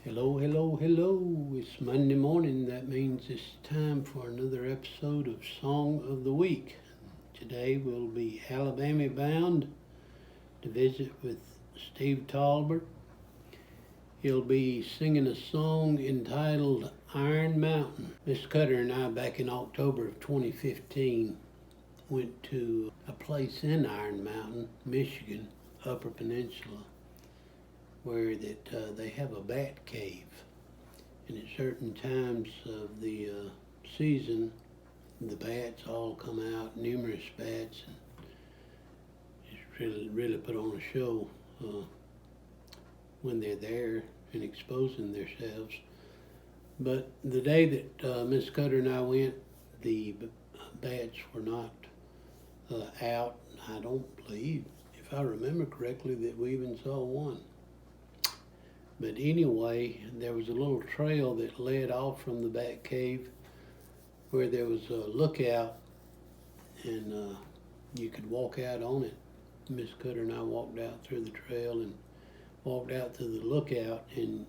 Hello, hello, hello. It's Monday morning. That means it's time for another episode of Song of the Week. Today we'll be Alabama bound to visit with Steve Tolbert. He'll be singing a song entitled Iron Mountain. Miss Cutter and I, back in October of 2015, went to a place in Iron Mountain, Michigan, Upper Peninsula, where they have a bat cave, and at certain times of the season the bats all come out, numerous bats, and it's really put on a show when they're there and exposing themselves. But the day that Miss Cutter and I went, the bats were not out. I don't believe, if I remember correctly, that we even saw one. But anyway, there was a little trail that led off from the bat cave where there was a lookout, and you could walk out on it. Miss Cutter and I walked out through the trail and walked out to the lookout, and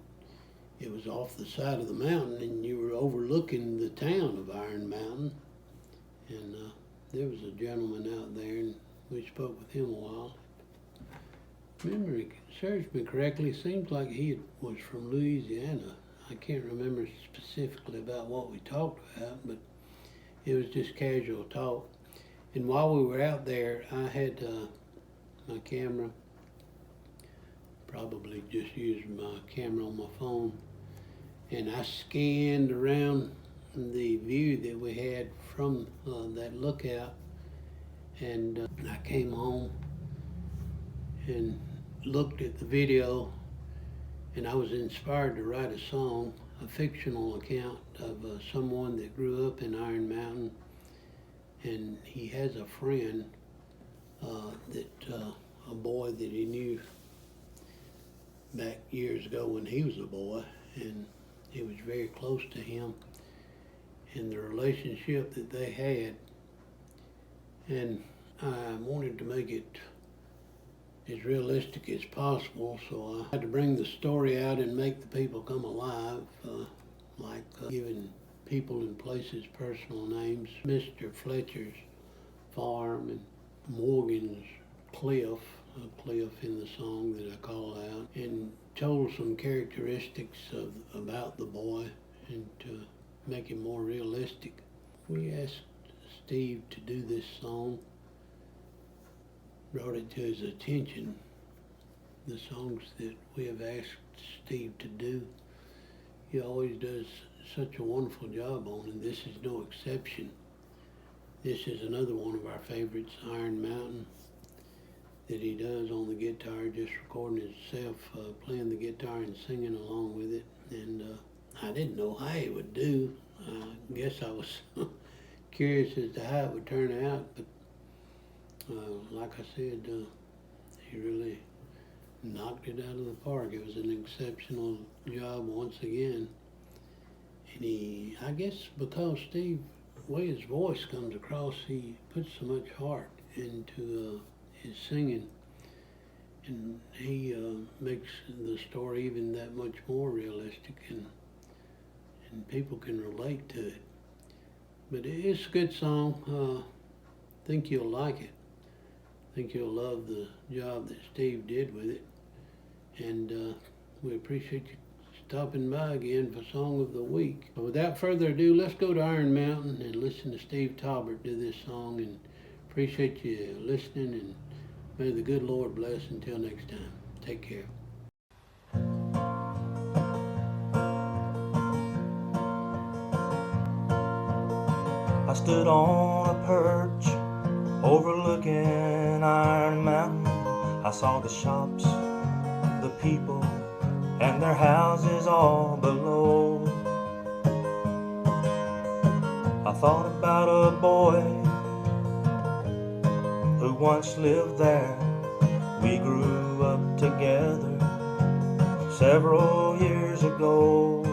it was off the side of the mountain, and you were overlooking the town of Iron Mountain. And there was a gentleman out there, and we spoke with him a while. Memory serves me correctly, seems like he was from Louisiana. I can't remember specifically about what we talked about, but it was just casual talk. And while we were out there, I had my camera, probably just used my camera on my phone, and I scanned around the view that we had from that lookout, and I came home and looked at the video, and I was inspired to write a song, a fictional account of someone that grew up in Iron Mountain, and he has a friend a boy that he knew back years ago when he was a boy, and he was very close to him, and the relationship that they had, and I wanted to make it as realistic as possible, so I had to bring the story out and make the people come alive, like giving people and places personal names. Mr.Fletcher's farm and Morgan's cliff, a cliff in the song that I call out, and told some characteristics about the boy and to make it more realistic. We asked Steve to do this song, brought it to his attention. The songs that we have asked Steve to do, he always does such a wonderful job on, and this is no exception. This is another one of our favorites, Iron Mountain, that he does on the guitar, just recording himself playing the guitar and singing along with it. And I didn't know how he would do. I guess I was curious as to how it would turn out, but like I said, he really knocked it out of the park. It was an exceptional job once again. And I guess because Steve, the way his voice comes across, he puts so much heart into his singing, and he makes the story even that much more realistic, and people can relate to it. But it's a good song. I think you'll like it. I think you'll love the job that Steve did with it, and we appreciate you stopping by again for Song of the Week. But without further ado, let's go to Iron Mountain and listen to Steve Tolbert do this song, and appreciate you listening, and may the good Lord bless until next time. Take care. I stood on a perch overlooking Iron Mountain. I saw the shops, the people, and their houses all below. I thought about a boy who once lived there. We grew up together several years ago.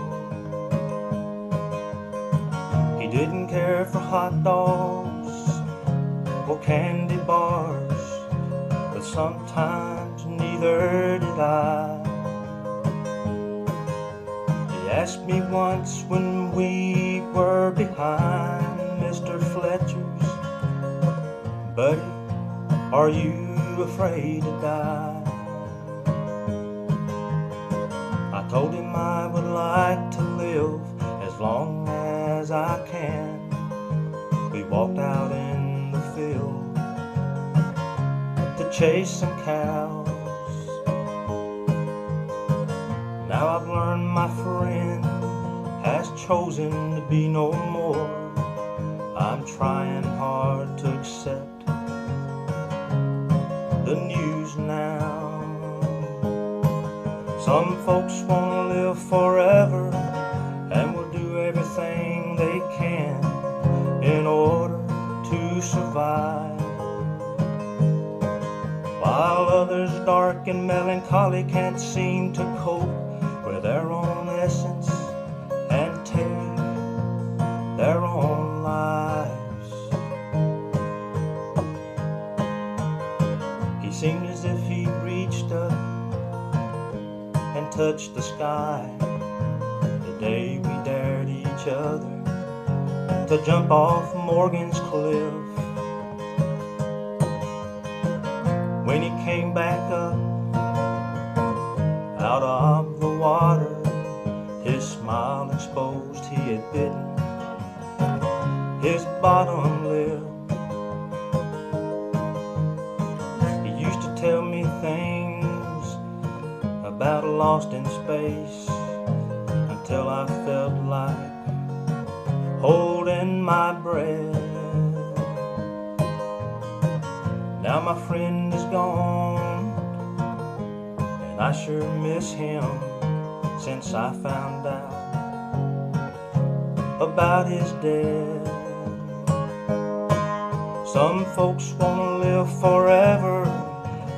He didn't care for hot dogs or candy bars, but sometimes neither did I. asked me once when we were behind Mr. Fletcher's, buddy, are you afraid to die? I told him I would like to live as long as I can. We walked out in the field to chase some cows. Now I've learned my friend has chosen to be no more. I'm trying hard to accept the news now. Some folks want to live forever and will do everything they can in order to survive, while others dark and melancholy can't seem to cope with their own essence and take their own lives. He seemed as if he reached up and touched the sky the day we dared each other to jump off Morgan's cliff. When he came back up out of the water, his smile exposed he had bitten his bottom lip. He used to tell me things about lost in space until I felt like holding my breath. Now my friend is gone, and I sure miss him since I found out about his death. Some folks want to live forever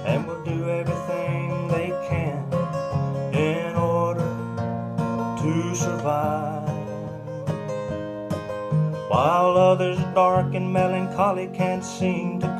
and will do everything they can in order to survive, while others dark and melancholy can't seem to